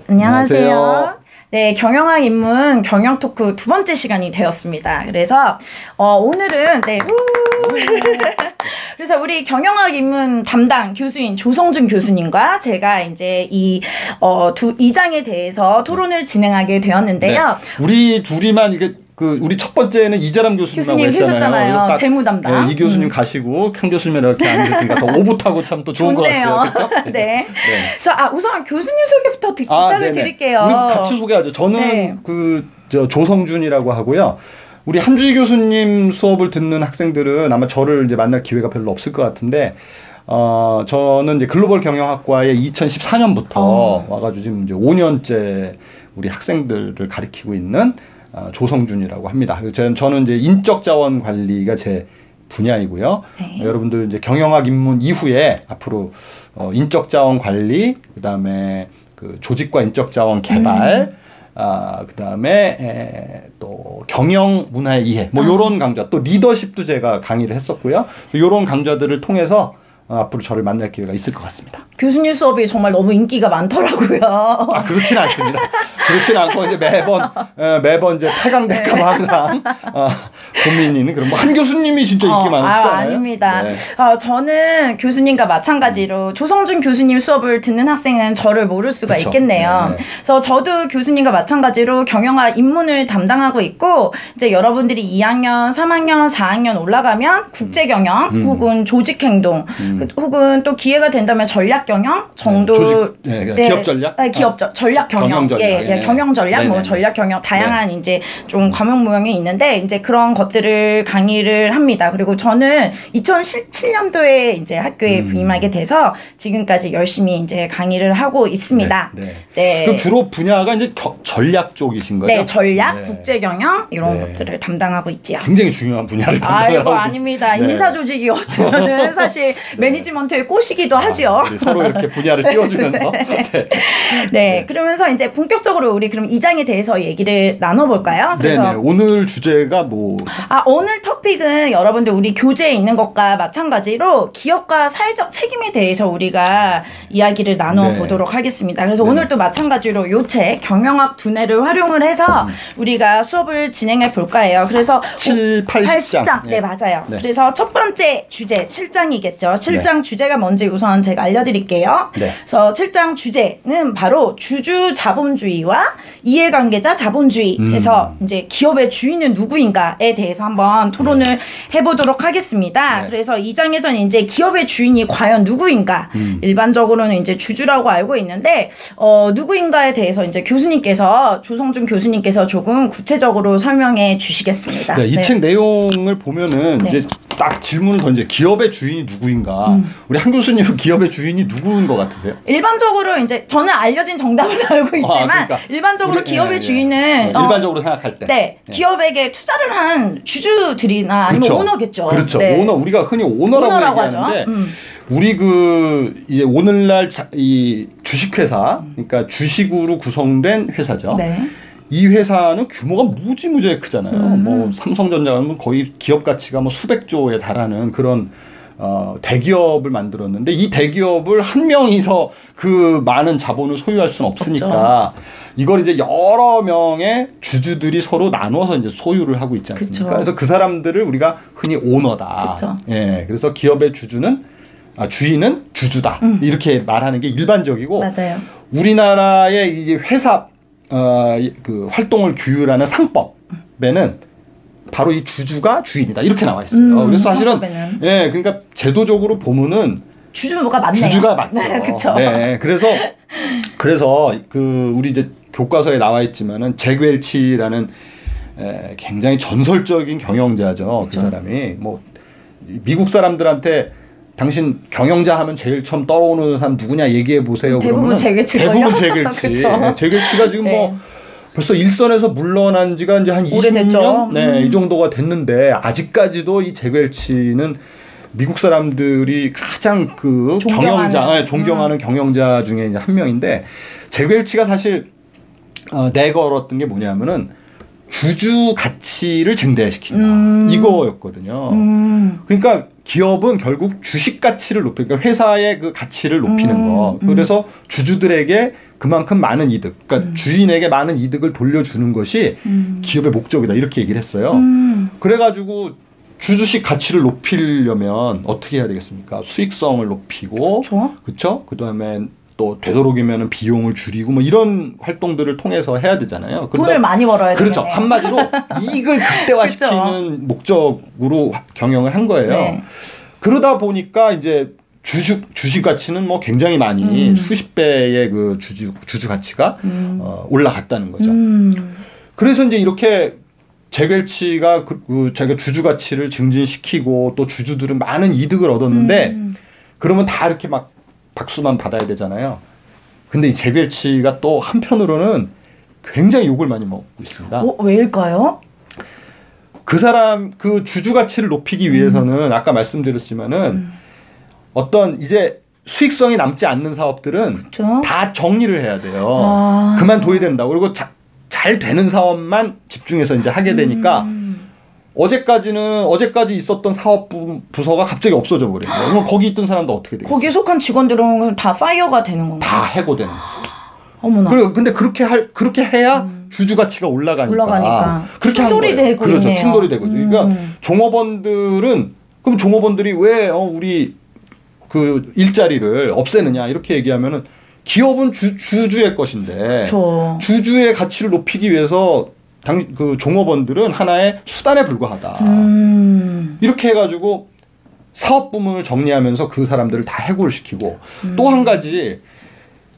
안녕하세요. 네, 경영학 입문 경영 토크 두 번째 시간이 되었습니다. 그래서 오늘은 그래서 우리 경영학 입문 담당 교수인 조성준 교수님과 제가 이제 이 장에 대해서 토론을 진행하게 되었는데요. 네. 우리 둘이만 이게 우리 첫 번째는 이자람 교수님하고 했잖아요. 재무 담당. 네, 이 교수님 가시고 현 교수님 이렇게 앉으시니까 더 오붓하고 참 또 좋은 좋네요. 것 같아요. 그렇죠? 네. 그래서 우선 교수님 소개부터 부탁을 드릴게요. 우리 같이 소개하죠. 저는 조성준이라고 하고요. 우리 한주희 교수님 수업을 듣는 학생들은 아마 저를 이제 만날 기회가 별로 없을 것 같은데, 저는 이제 글로벌 경영학과에 2014년부터 와가지고 지금 이제 5년째 우리 학생들을 가르치고 있는 조성준이라고 합니다. 저는 이제 인적 자원 관리가 제 분야이고요. 네. 여러분들 이제 경영학 입문 이후에 앞으로 인적 자원 관리, 그다음에 조직과 인적 자원 개발, 그다음에 또 경영 문화의 이해, 뭐 요런 강좌, 또 리더십도 제가 강의를 했었고요. 요런 강좌들을 통해서 앞으로 저를 만날 기회가 있을 것 같습니다. 교수님 수업이 정말 너무 인기가 많더라고요. 그렇진 않습니다. 그렇진 않고 이제 매번 이제 폐강될까 봐 항상 고민인 그런 한 교수님이 진짜 인기 많으시잖아요. 아닙니다. 네. 저는 교수님과 마찬가지로 조성준 교수님 수업을 듣는 학생은 저를 모를 수가 있겠네요. 네. 그래서 저도 교수님과 마찬가지로 경영학 입문을 담당하고 있고, 이제 여러분들이 2학년, 3학년, 4학년 올라가면 국제 경영 혹은 조직 행동 혹은 또 기회가 된다면 전략 경영 정도, 기업 전략, 전략 경영, 경영 전략, 뭐 전략 경영 다양한 이제 좀 과목 모형이 있는데 이제 그런 것들을 강의를 합니다. 그리고 저는 2017년도에 이제 학교에 부임하게 돼서 지금까지 열심히 이제 강의를 하고 있습니다. 네. 그럼 주로 분야가 이제 전략 쪽이신 거죠? 네, 전략, 국제 경영 이런 것들을 담당하고 있지요. 굉장히 중요한 분야를 담당하고 아닙니다. 인사 조직이 어쩌면은 사실 매니지먼트의 꽃이기도 하죠. 서로 이렇게 분야를 띄워주면서. 그러면서 이제 본격적으로 우리 그럼 이 장에 대해서 얘기를 나눠볼까요? 그래서 오늘 주제가 뭐? 오늘 토픽은 여러분들 우리 교재에 있는 것과 마찬가지로 기업과 사회적 책임에 대해서 우리가 이야기를 나눠보도록 하겠습니다. 그래서 오늘도 마찬가지로 요 책 경영학 두뇌를 활용을 해서 우리가 수업을 진행해 볼까 해요. 그래서 7, 80장. 네, 맞아요. 그래서 첫 번째 주제 7장이겠죠. 7장 주제가 뭔지 우선 제가 알려드릴게요. 그래서 7장 주제는 바로 주주 자본주의와 이해관계자 자본주의 해서 이제 기업의 주인은 누구인가에 대해서 한번 토론을 해보도록 하겠습니다. 그래서 이 장에서는 이제 기업의 주인이 과연 누구인가, 일반적으로는 이제 주주라고 알고 있는데 누구인가에 대해서 이제 조성준 교수님께서 조금 구체적으로 설명해 주시겠습니다. 이 책 내용을 보면은 이제 딱 질문을 던져. 기업의 주인이 누구인가? 우리 한 교수님은 기업의 주인이 누구인 것 같으세요? 일반적으로 이제 저는 알려진 정답을 알고 있지만 일반적으로 기업의 주인은 일반적으로 생각할 때 기업에게 투자를 한 주주들이나 아니면 오너겠죠. 그렇죠. 오너, 우리가 흔히 오너라고 얘기하는데 우리 이제 오늘날 이 주식회사, 그러니까 주식으로 구성된 회사죠. 이 회사는 규모가 무지무지하게 크잖아요. 뭐 삼성전자는 거의 기업 가치가 뭐 수백조에 달하는 그런 대기업을 만들었는데, 이 대기업을 한 명이서 그 많은 자본을 소유할 수는 없으니까 이걸 이제 여러 명의 주주들이 서로 나눠서 이제 소유를 하고 있지 않습니까? 그래서 그 사람들을 우리가 흔히 오너다. 그래서 기업의 주인은 주주다. 이렇게 말하는 게 일반적이고, 우리나라의 이제 회사 활동을 규율하는 상법에는 바로 이 주주가 주인이다 이렇게 나와 있어요. 그래서 사실은 그러니까 제도적으로 보면은 주주가 맞네요. 주주가 맞죠. 그래서 우리 이제 교과서에 나와 있지만은 잭 웰치라는 굉장히 전설적인 경영자죠. 그 사람이 뭐 미국 사람들한테 당신 경영자 하면 제일 처음 떠오르는 사람 누구냐 얘기해 보세요. 대부분 잭 웰치가 지금 뭐 벌써 일선에서 물러난 지가 이제 한 20년? 이 정도가 됐는데 아직까지도 이 잭 웰치는 미국 사람들이 가장 존경하는 경영자 중에 이제 한 명인데, 잭 웰치가 사실 내걸었던 게 뭐냐면은 주주 가치를 증대시킨다. 이거였거든요. 그러니까 기업은 결국 주식 가치를 높이는, 그러니까 회사의 그 가치를 높이는 거. 그래서 주주들에게 그만큼 많은 이득, 그러니까 주인에게 많은 이득을 돌려주는 것이 기업의 목적이다. 이렇게 얘기를 했어요. 그래가지고 주주식 가치를 높이려면 어떻게 해야 되겠습니까? 수익성을 높이고, 그렇죠? 그다음에 또 되도록이면 비용을 줄이고 뭐 이런 활동들을 통해서 해야 되잖아요. 돈을 많이 벌어야 그렇죠. 되겠네요. 한마디로 이익을 극대화시키는 목적으로 경영을 한 거예요. 네. 그러다 보니까 이제 주식 가치는 뭐 굉장히 많이 수십 배의 그 주주 가치가 올라갔다는 거죠. 그래서 이제 이렇게 재결치가 자기가 주주 가치를 증진시키고 또 주주들은 많은 이득을 얻었는데 그러면 다 이렇게 막 박수만 받아야 되잖아요. 근데 이 재결치가 또 한편으로는 굉장히 욕을 많이 먹고 있습니다. 왜일까요? 그 주주 가치를 높이기 위해서는 아까 말씀드렸지만은 어떤 이제 수익성이 남지 않는 사업들은 그쵸? 다 정리를 해야 돼요. 그만둬야 된다고. 그리고 잘 되는 사업만 집중해서 이제 하게 되니까 어제까지 있었던 사업 부서가 갑자기 없어져 버려요. 그럼 거기 있던 사람도 어떻게 되겠어요? 거기에 속한 직원들은 다 파이어가 되는 건가요? 다 해고되는 거죠. 어머나. 근데 그렇게 해야 주주 가치가 올라가니까. 그렇게 충돌이 되고 그렇죠. 있네요. 충돌이 되고. 그러니까 종업원들이 왜 우리 그 일자리를 없애느냐 이렇게 얘기하면은 기업은 주주의 것인데 그쵸. 주주의 가치를 높이기 위해서 그 종업원들은 하나의 수단에 불과하다. 이렇게 해가지고 사업 부문을 정리하면서 그 사람들을 다 해고를 시키고 또 한 가지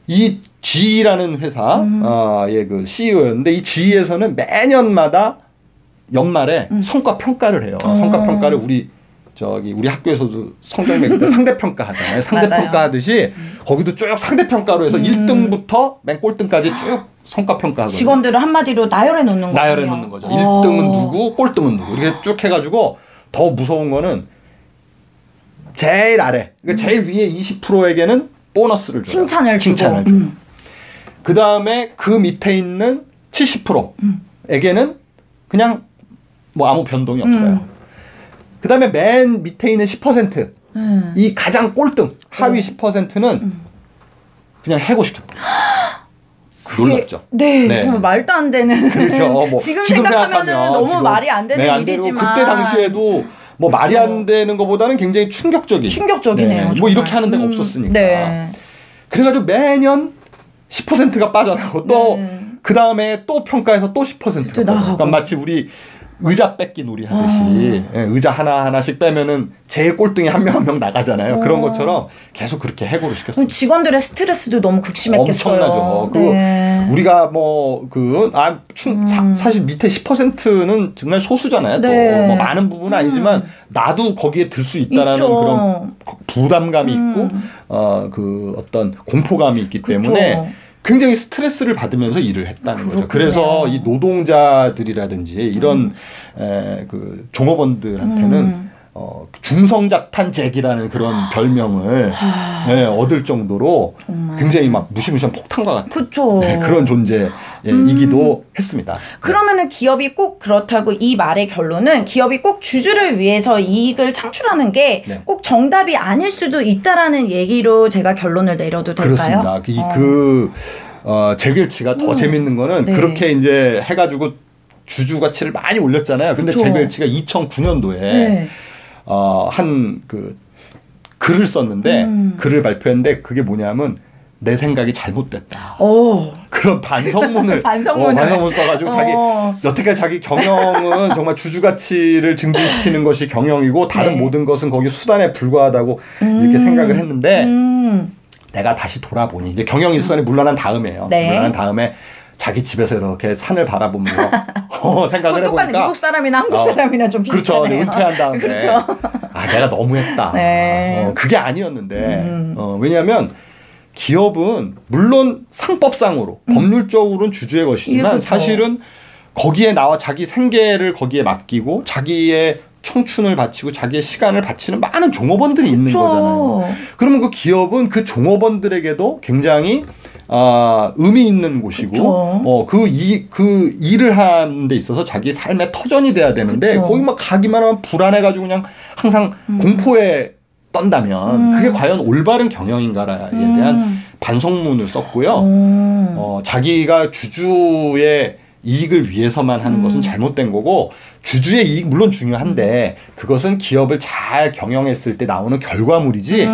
이 GE라는 회사의 그 CEO였는데 이 GE에서는 매년마다 연말에 성과 평가를 해요. 성과 평가를 우리 학교에서도 성적명 때 상대평가 하잖아요. 상대평가 하듯이 거기도 쭉 상대평가로 해서 1등부터 맨 꼴등까지 쭉 성과평가 하거든요. 직원들을 한마디로 나열해 놓는 거예요. 나열해 놓는 거죠. 1등은 누구, 꼴등은 누구. 이렇게 쭉 해가지고 더 무서운 거는 제일 아래, 그러니까 제일 위에 20%에게는 보너스를 줘요. 칭찬을 주고. 그 다음에 그 밑에 있는 70%에게는 그냥 뭐 아무 변동이 없어요. 그 다음에 맨 밑에 있는 10%, 이 가장 꼴등, 하위 10%는 그냥 해고시켜버려요. 놀랍죠. 네, 정말 말도 안 되는. 그렇죠. 지금 생각하면은 너무 말이 안 되는 일이지만 그때 당시에도 뭐 말이 안 되는 것보다는 굉장히 충격적이네요. 뭐 이렇게 하는 데가 없었으니까. 네. 그래가지고 매년 10%가 빠져나가고 또 그 다음에 또 평가해서 또 10%가 나가고. 그러니까 마치 우리 의자 뺏기 놀이 하듯이 의자 하나씩 빼면은 제일 꼴등이 한 명 한 명 나가잖아요. 그런 것처럼 계속 그렇게 해고를 시켰어요. 직원들의 스트레스도 너무 극심했겠어요. 엄청나죠. 우리가 사실 밑에 10%는 정말 소수잖아요. 또 뭐 많은 부분은 아니지만 나도 거기에 들 수 있다라는 그런 부담감이 있고 그 어떤 공포감이 있기 때문에 굉장히 스트레스를 받으면서 일을 했다는 거죠. 그래서 이 노동자들이라든지 이런 그 종업원들한테는 중성자탄잭이라는 그런 별명을 얻을 정도로 정말. 굉장히 막 무시무시한 폭탄과 같은 그런 존재이기도 했습니다. 그러면은 기업이 꼭 그렇다고 이 말의 결론은 기업이 꼭 주주를 위해서 이익을 창출하는 게 꼭 정답이 아닐 수도 있다라는 얘기로 제가 결론을 내려도 될까요? 그렇습니다. 재결치가 더 재밌는 거는 그렇게 이제 해가지고 주주 가치를 많이 올렸잖아요. 근데 재결치가 2009년도에 한 그 글을 썼는데 글을 발표했는데 그게 뭐냐면 내 생각이 잘못됐다. 그런 반성문을 써가지고 여태까지 자기 경영은 정말 주주 가치를 증진시키는 것이 경영이고 다른 모든 것은 거기 수단에 불과하다고 이렇게 생각을 했는데 내가 다시 돌아보니 이제 경영 일선에 물러난 다음에요. 물러난 다음에 자기 집에서 이렇게 산을 바라보면서 생각을 해보니까 미국 사람이나 한국 사람이나 좀 비슷하네요. 그렇죠. 은퇴한 다음에 내가 너무했다. 그게 아니었는데 왜냐하면 기업은 물론 상법상으로 법률적으로는 주주의 것이지만 사실은 거기에 나와 자기 생계를 거기에 맡기고 자기의 청춘을 바치고 자기의 시간을 바치는 많은 종업원들이 있는 거잖아요. 그러면 그 기업은 그 종업원들에게도 굉장히 의미 있는 곳이고 그 일을 하는 데 있어서 자기 삶의 터전이 돼야 되는데 그쵸. 거기 막 가기만 하면 불안해가지고 그냥 항상 공포에 떤다면 그게 과연 올바른 경영인가에 대한 반성문을 썼고요. 자기가 주주의 이익을 위해서만 하는 것은 잘못된 거고 주주의 이익 물론 중요한데 그것은 기업을 잘 경영했을 때 나오는 결과물이지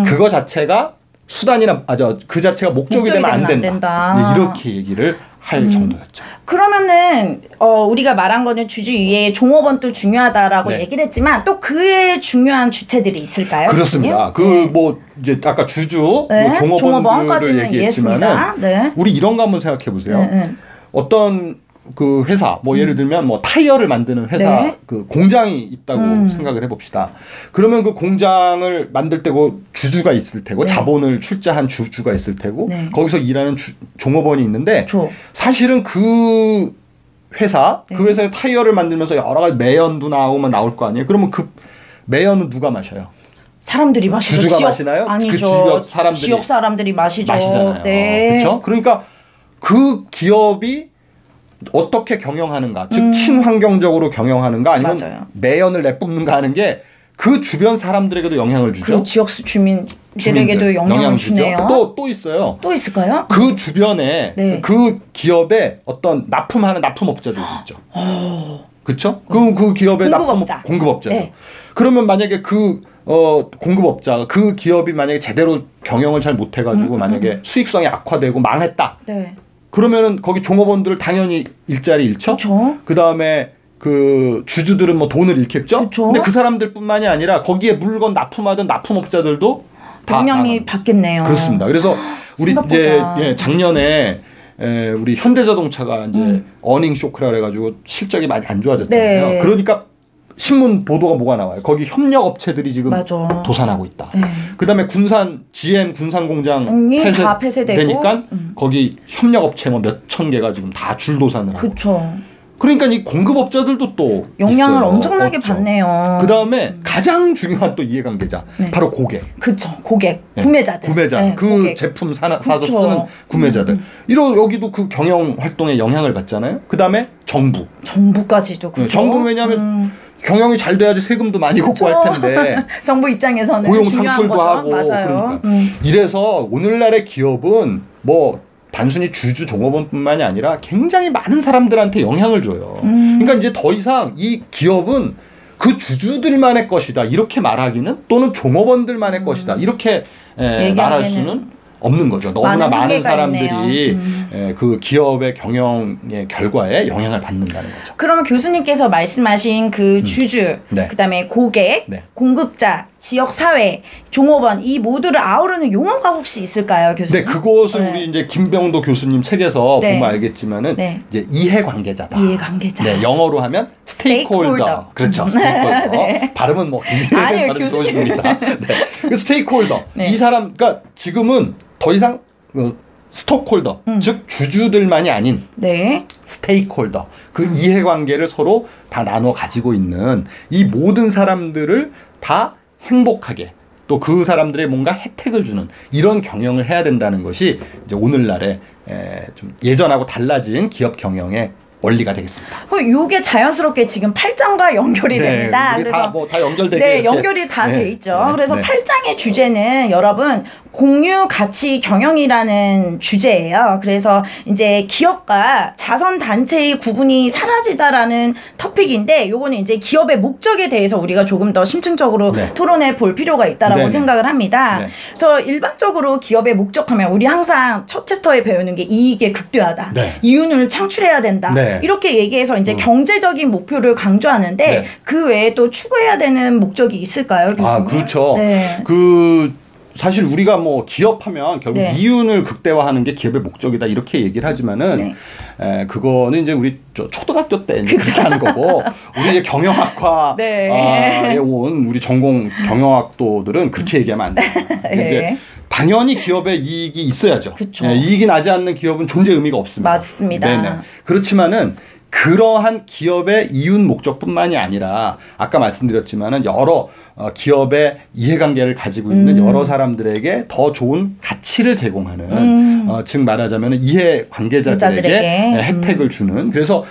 그거 자체가 수단이나 그 자체가 목적이 되면 안 된다. 네, 이렇게 얘기를 할 정도였죠. 그러면은 우리가 말한 거는 주주 이외에 종업원도 중요하다라고 네. 얘기를 했지만 또 그에 중요한 주체들이 있을까요? 그렇습니다. 뭐 이제 아까 주주, 네. 종업원들을 얘기했지만은 네. 우리 이런 거 한번 생각해 보세요. 네. 어떤 그 회사 뭐 예를 들면 뭐 타이어를 만드는 회사 네. 그 공장이 있다고 생각을 해봅시다. 그러면 그 공장을 만들 때고 주주가 있을 테고 네. 자본을 출자한 주주가 있을 테고 네. 거기서 일하는 종업원이 있는데 사실은 그 회사 네. 그 회사에 타이어를 만들면서 여러 가지 매연도 나올 거 아니에요. 그러면 그 매연은 누가 마셔요? 사람들이 마시죠. 주주가 마시나요? 아니죠. 그 지역 사람들이 마시잖아요. 네. 그렇죠? 그러니까 그 기업이 어떻게 경영하는가, 즉 친환경적으로 경영하는가 아니면 맞아요. 매연을 내뿜는가 하는 게 그 주변 사람들에게도 영향을 주죠. 그 지역 주민들에게도 영향을 주네요. 또 있어요. 또 있을까요? 그 주변에 네. 그 기업에 어떤 납품하는 납품업자들도 있죠. 그렇죠? 그 기업의 공급업자들. 네. 그러면 만약에 그 공급업자 그 기업이 만약에 제대로 경영을 잘 못해가지고 만약에 수익성이 악화되고 망했다. 네. 그러면은 거기 종업원들 당연히 일자리 잃죠. 그 다음에 그 주주들은 뭐 돈을 잃겠죠. 그쵸? 근데 그 사람들뿐만이 아니라 거기에 물건 납품하던 납품업자들도 다 영향이 받겠네요. 그렇습니다. 그래서 우리 생각보다. 이제 작년에 우리 현대자동차가 이제 어닝 쇼크라 그래가지고 실적이 많이 안 좋아졌잖아요. 네. 그러니까 신문 보도가 뭐가 나와요? 거기 협력 업체들이 지금 맞아. 도산하고 있다. 그다음에 GM 군산 공장 다 폐쇄되니까 거기 협력 업체 뭐 몇천 개가 지금 다 줄도산을 하고. 그렇죠. 그러니까 이 공급업자들도 또 영향을 있어요. 엄청나게 받네요. 그다음에 가장 중요한 또 이해관계자 네. 바로 고객. 그렇죠. 고객, 네. 구매자들. 네, 그 고객. 제품 사서 쓰는 구매자들. 여기도 그 경영 활동에 영향을 받잖아요. 그다음에 정부까지도 그렇죠. 정부는 왜냐하면 경영이 잘 돼야지 세금도 많이 걷고 할 텐데 정부 입장에서는 고용 창출도 하고 맞아요. 그러니까 이래서 오늘날의 기업은 뭐 단순히 주주 종업원뿐만이 아니라 굉장히 많은 사람들한테 영향을 줘요. 그러니까 이제 더 이상 이 기업은 그 주주들만의 것이다 이렇게 말하기는 또는 종업원들만의 것이다 이렇게 말할 수는 없는 거죠. 너무나 많은 사람들이 그 기업의 경영의 결과에 영향을 받는다는 거죠. 그러면 교수님께서 말씀하신 그 주주, 네. 그다음에 고객, 네. 공급자, 지역사회, 종업원 이 모두를 아우르는 용어가 혹시 있을까요, 교수님? 네, 그것을 우리 이제 김병도 교수님 책에서 보면 알겠지만은 이제 이해관계자다. 이해관계자. 네, 영어로 하면 스테이크홀더. 그렇죠, 스테이크홀더. 네. 발음은 뭐 아니요, 발음 좋으십니다. 네, 그 스테이크홀더. 이 사람, 그러니까 지금은 더 이상 스톡홀더, 즉 주주들만이 아닌 스테이크홀더, 그 이해관계를 서로 다 나눠 가지고 있는 이 모든 사람들을 다 행복하게 또 그 사람들의 뭔가 혜택을 주는 이런 경영을 해야 된다는 것이 이제 오늘날의 좀 예전하고 달라진 기업 경영의 원리가 되겠습니다. 그럼 이게 자연스럽게 지금 8장과 연결이 됩니다. 그래서 다 연결되게 네, 연결이 다 돼 있죠. 그래서 8장의 주제는 여러분 공유 가치 경영이라는 주제예요. 그래서 이제 기업과 자선 단체의 구분이 사라지다라는 토픽인데 요거는 이제 기업의 목적에 대해서 우리가 조금 더 심층적으로 토론해 볼 필요가 있다라고 생각을 합니다. 그래서 일반적으로 기업의 목적하면 우리 항상 첫 챕터에 배우는 게 이익의 극대화다. 이윤을 창출해야 된다. 이렇게 얘기해서 이제 경제적인 목표를 강조하는데 그 외에 또 추구해야 되는 목적이 있을까요, 교수님? 아, 그렇죠. 사실 우리가 뭐 기업하면 결국 이윤을 극대화하는 게 기업의 목적이다 이렇게 얘기를 하지만은 그거는 이제 우리 초등학교 때 이제 그렇게 하는 거고 우리 이제 경영학과에 온 우리 전공 경영학도들은 그렇게 얘기하면 안 돼요. 이제 당연히 기업의 이익이 있어야죠. 이익이 나지 않는 기업은 존재 의미가 없습니다. 맞습니다. 그렇지만은 그러한 기업의 이윤 목적뿐만이 아니라 아까 말씀드렸지만은 여러 기업의 이해관계를 가지고 있는 여러 사람들에게 더 좋은 가치를 제공하는 즉 말하자면 이해관계자들에게 혜택을 주는 그래서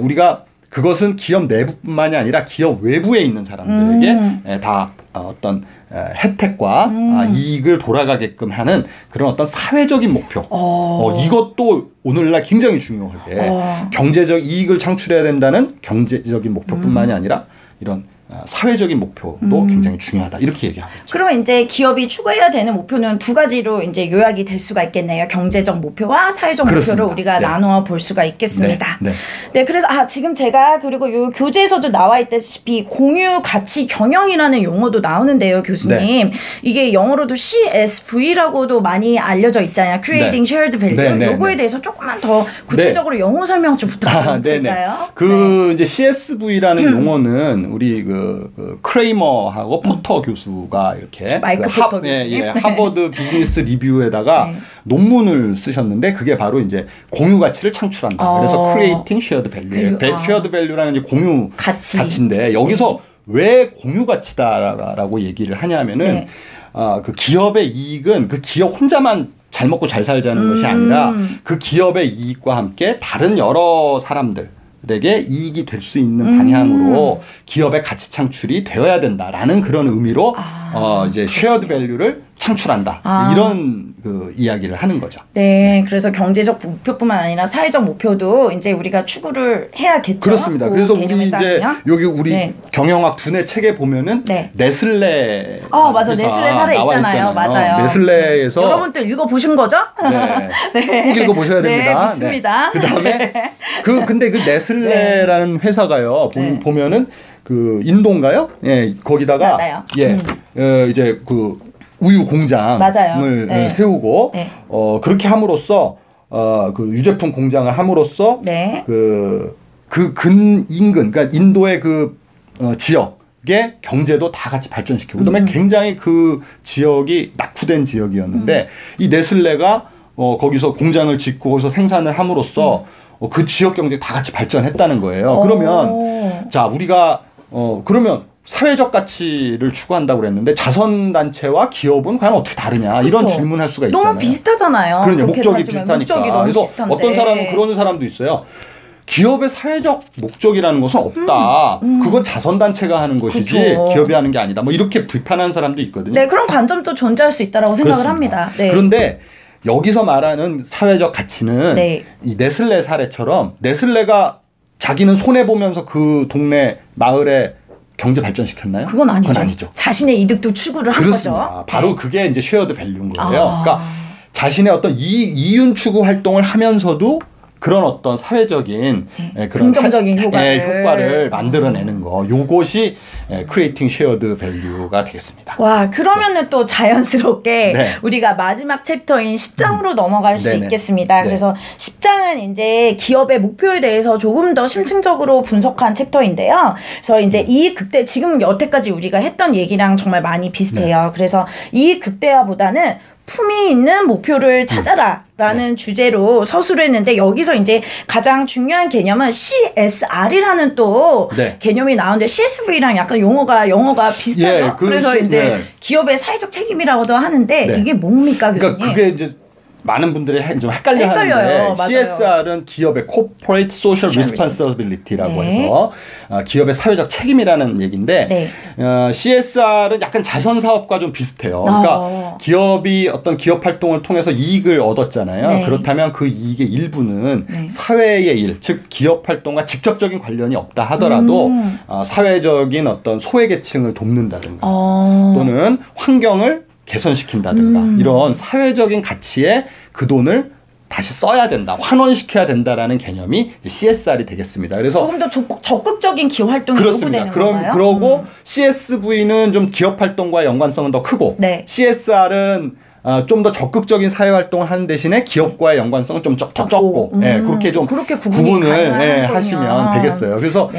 우리가 그것은 기업 내부뿐만이 아니라 기업 외부에 있는 사람들에게 다 어떤 혜택과 이익을 돌아가게끔 하는 그런 어떤 사회적인 목표. 이것도 오늘날 굉장히 중요하게 경제적 이익을 창출해야 된다는 경제적인 목표뿐만이 아니라 이런 사회적인 목표도 굉장히 중요하다. 이렇게 얘기하고 있죠. 그러면 이제 기업이 추구해야 되는 목표는 두 가지로 이제 요약이 될 수가 있겠네요. 경제적 목표와 사회적 그렇습니다. 목표를 우리가 나누어 볼 수가 있겠습니다. 네. 네, 그래서 지금 제가 그리고 요 교재에서도 나와 있다시피 공유 가치 경영이라는 용어도 나오는데요, 교수님. 이게 영어로도 CSV라고도 많이 알려져 있잖아요. Creating Shared Value. 요거에 대해서 조금만 더 구체적으로 영어 설명 좀 부탁드려도 될까요? 이제 CSV라는 용어는 우리 크레이머하고 포터 교수가 이렇게 마이크 포터 교수님. 하버드 비즈니스 리뷰에다가 논문을 쓰셨는데 그게 바로 이제 공유 가치를 창출한다. 그래서 Creating Shared Value. Shared Value라는 이제 공유 가치인데 여기서 왜 공유 가치다라고 얘기를 하냐면은 그 기업의 이익은 그 기업 혼자만 잘 먹고 잘 살자는 것이 아니라 그 기업의 이익과 함께 다른 여러 사람들에게 이익이 될 수 있는 방향으로 기업의 가치 창출이 되어야 된다라는 그런 의미로 이제 쉐어드 밸류를 창출한다. 이런 그 이야기를 하는 거죠. 네, 그래서 경제적 목표뿐만 아니라 사회적 목표도 이제 우리가 추구를 해야겠죠. 그렇습니다. 그래서 우리 이제 여기 우리 경영학 두뇌 책에 보면은 네슬레 맞아. 네슬레 사례 있잖아요. 맞아요. 네슬레에서 여러분들 읽어 보신 거죠? 꼭 읽어 보셔야 됩니다. 맞습니다. 그다음에 근데 그 네슬레라는 회사가요. 보면은 그 인도인가요? 거기다가 이제 그 우유 공장을 세우고 그렇게 함으로써 그 유제품 공장을 함으로써 그 근인근 그러니까 인도의 그 지역의 경제도 다 같이 발전시키고 그다음에 굉장히 그 지역이 낙후된 지역이었는데 이 네슬레가 거기서 공장을 짓고 거기서 생산을 함으로써 그 지역 경제 다 같이 발전했다는 거예요. 그러면 자 우리가 그러면 사회적 가치를 추구한다고 그랬는데 자선단체와 기업은 과연 어떻게 다르냐 이런 질문할 수가 있잖아요. 너무 비슷하잖아요. 그러니까 목적이 비슷하니까. 그래서 비슷한데. 어떤 사람은 그런 사람도 있어요. 기업의 사회적 목적이라는 것은 없다. 그건 자선단체가 하는 것이지 기업이 하는 게 아니다. 뭐 이렇게 비판하는 사람도 있거든요. 네, 그런 관점도 존재할 수 있다고 생각을 합니다. 네. 그런데 여기서 말하는 사회적 가치는 이 네슬레 사례처럼 네슬레가 자기는 손해보면서 그 동네 마을에 경제 발전시켰나요? 그건 아니죠. 자신의 이득도 추구를 한 거죠. 바로 그게 이제 쉐어드 밸류인 거예요. 그러니까 자신의 어떤 이윤 추구 활동을 하면서도 그런 어떤 사회적인 그런 긍정적인 효과를 만들어내는 거. 요것이 크리에이팅 쉐어드 밸류가 되겠습니다. 와, 그러면은 또 자연스럽게 우리가 마지막 챕터인 10장으로 넘어갈 수 있겠습니다. 그래서 10장은 이제 기업의 목표에 대해서 조금 더 심층적으로 분석한 챕터인데요. 그래서 이제 이익 극대 지금 여태까지 우리가 했던 얘기랑 정말 많이 비슷해요. 그래서 이익 극대화보다는 품위 있는 목표를 찾아라라는 주제로 서술을 했는데 여기서 이제 가장 중요한 개념은 CSR이라는 또 개념이 나오는데 CSV랑 약간 영어가 비슷하죠. 그래서 이제 기업의 사회적 책임이라고도 하는데 이게 뭡니까, 교수님? 그러니까 그게 이제 많은 분들이 좀 헷갈려 하는데 CSR은 기업의 Corporate Social Responsibility라고 해서 기업의 사회적 책임이라는 얘기인데 CSR은 약간 자선사업과 좀 비슷해요. 그러니까 기업이 어떤 기업 활동을 통해서 이익을 얻었잖아요. 그렇다면 그 이익의 일부는 사회의 일, 즉 기업 활동과 직접적인 관련이 없다 하더라도 사회적인 어떤 소외계층을 돕는다든가 또는 환경을 개선시킨다든가 이런 사회적인 가치에 그 돈을 다시 써야 된다, 환원시켜야 된다라는 개념이 CSR이 되겠습니다. 그래서 조금 더 적극적인 기업 활동이 요구되는 건가요? 그러고 CSV는 좀 기업 활동과의 연관성은 더 크고 CSR은 좀 더 적극적인 사회 활동을 하는 대신에 기업과의 연관성은 좀 적고 그렇게 좀 구분을 하시면 되겠어요. 그래서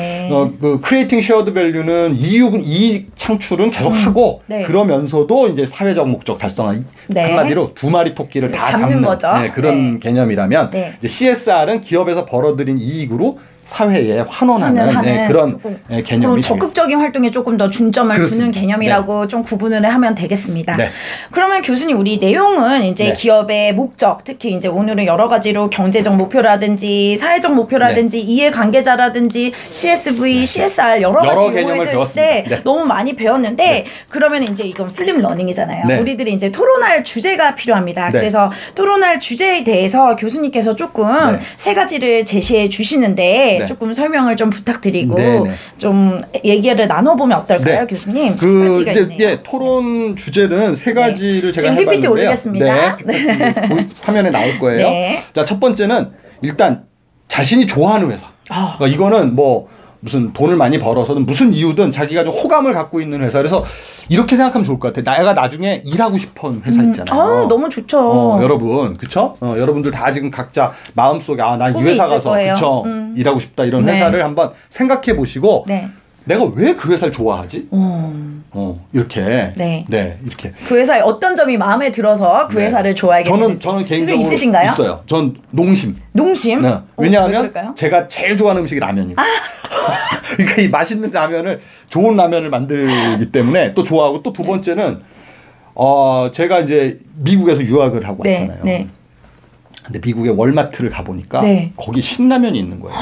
그 크리에이팅 쉐어드 밸류는 이익 창출은 계속 하고 그러면서도 이제 사회적 목적 달성한 한마디로 두 마리 토끼를 다 잡는 거죠. 그런 개념이라면 이제 CSR은 기업에서 벌어들인 이익으로 사회에 환원하는 네, 그런 개념이 적극적인 활동에 조금 더 중점을 두는 개념이라고 네. 좀 구분을 하면 되겠습니다. 네. 그러면 교수님 우리 내용은 이제 네. 기업의 목적, 특히 이제 오늘은 여러 가지로 경제적 목표라든지 사회적 목표라든지 네. 이해관계자라든지 CSV, 네. CSR 여러 개념을 배웠습니다. 네, 네. 너무 많이 배웠는데 네. 그러면 이제 이건 슬림 러닝이잖아요. 네. 우리들이 이제 토론할 주제가 필요합니다. 네. 그래서 토론할 주제에 대해서 교수님께서 조금 네. 세 가지를 제시해 주시는데 네. 조금 설명을 좀 부탁드리고 네네. 좀 얘기를 나눠보면 어떨까요, 네. 교수님? 그 이제 예, 토론 주제는 세 가지를 네. 제가 지금 PPT 올리겠습니다. 네, PPT 화면에 나올 거예요. 네. 자, 첫 번째는 일단 자신이 좋아하는 회사. 그러니까 이거는 뭐 무슨 돈을 많이 벌어서든 무슨 이유든 자기가 좀 호감을 갖고 있는 회사. 그래서 이렇게 생각하면 좋을 것 같아요. 내가 나중에 일하고 싶은 회사 있잖아요. 너무 좋죠. 여러분, 그쵸? 여러분들 다 지금 각자 마음속에 난 이 회사 가서 그쵸? 일하고 싶다 이런 네. 회사를 한번 생각해 보시고 네. 내가 왜 그 회사를 좋아하지? 이렇게. 네. 네, 이렇게. 그 회사의 어떤 점이 마음에 들어서 그 네. 회사를 좋아하게 되는지. 저는 개인적으로 있으신가요? 있어요. 전 농심. 농심? 네. 왜냐하면 제가 제일 좋아하는 음식이 라면이에요. 그러니까 이 맛있는 라면을 좋은 라면을 만들기 때문에 또 좋아하고 또 두 번째는 제가 이제 미국에서 유학을 하고 네. 왔잖아요. 네. 근데 미국의 월마트를 가보니까 네. 거기 신라면이 있는 거예요.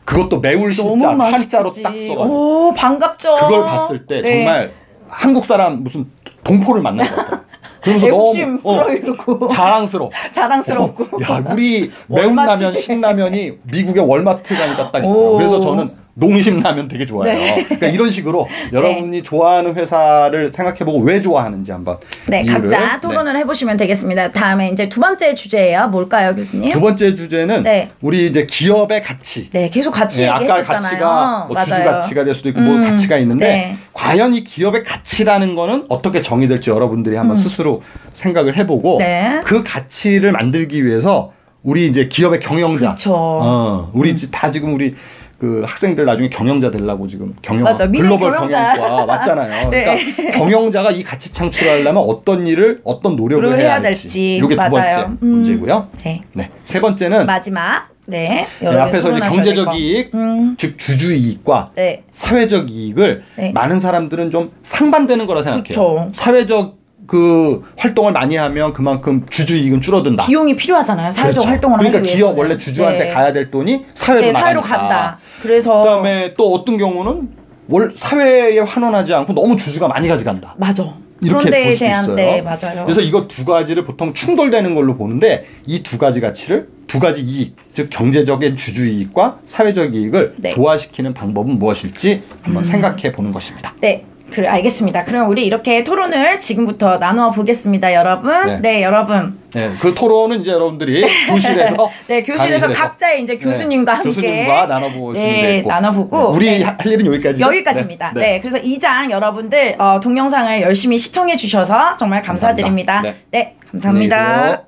그것도 매울 신자 한자로 딱 써가지고. 오, 반갑죠. 그걸 봤을 때 네. 정말 한국 사람 무슨 동포를 만난 것 같아요. 그러면서 너무 자랑스럽고. 야, 우리 매운 라면, 신라면이 미국의 월마트 가니까 딱 있더라고요. 그래서 저는 농심 라면 되게 좋아해요. 네. 그러니까 이런 식으로 네. 여러분이 좋아하는 회사를 생각해보고 왜 좋아하는지 한번 네, 이유를 각자 토론을 해보시면 되겠습니다. 다음에 이제 두 번째 주제예요. 뭘까요, 교수님? 두 번째 주제는 네. 우리 이제 기업의 가치. 네, 계속 가치 네, 얘기했었잖아요. 아까 가치가 뭐 주주 가치가 될 수도 있고 뭐 가치가 있는데 네. 과연 이 기업의 가치라는 거는 어떻게 정의될지 여러분들이 한번 스스로 생각을 해보고 네. 그 가치를 만들기 위해서 우리 이제 기업의 경영자, 그렇죠. 우리 다 지금 우리 그 학생들 나중에 경영자 되려고 지금 글로벌 경영과 왔잖아요. 네. 그러니까 경영자가 이 가치 창출하려면 어떤 일을 어떤 노력을 해야 될지. 이게 두 번째 문제고요. 네. 네. 세 번째는 마지막. 네. 네 앞에서 이제 경제적 이익, 즉 주주 이익과 네. 사회적 이익을 네. 많은 사람들은 좀 상반되는 거라 생각해요. 그쵸. 사회적 그 활동을 많이 하면 그만큼 주주 이익은 줄어든다. 비용이 필요하잖아요. 사회적 그렇죠. 활동을 하기 그러니까 위해서는. 기업 원래 주주한테 네. 가야 될 돈이 사회로 간다. 그래서 그다음에 또 어떤 경우는 사회에 환원하지 않고 너무 주주가 많이 가져간다. 맞아. 이렇게 볼 수 있어요. 네, 맞아요. 그래서 이거 두 가지를 보통 충돌되는 걸로 보는데 이 두 가지 가치를 두 가지 이익, 즉 경제적인 주주 이익과 사회적 이익을 네. 조화시키는 방법은 무엇일지 한번 생각해 보는 것입니다. 네. 그래, 알겠습니다. 그럼 우리 이렇게 토론을 지금부터 나누어 보겠습니다, 여러분. 네, 네 여러분. 네, 그 토론은 이제 여러분들이 교실에서 네, 교실에서 각자의 이제 교수님과 함께 교수님과 나눠보시면 네, 되고 나눠보고 네, 우리 할 일은 여기까지입니다. 네, 그래서 이 장 여러분들 동영상을 열심히 시청해 주셔서 정말 감사드립니다. 네, 감사합니다.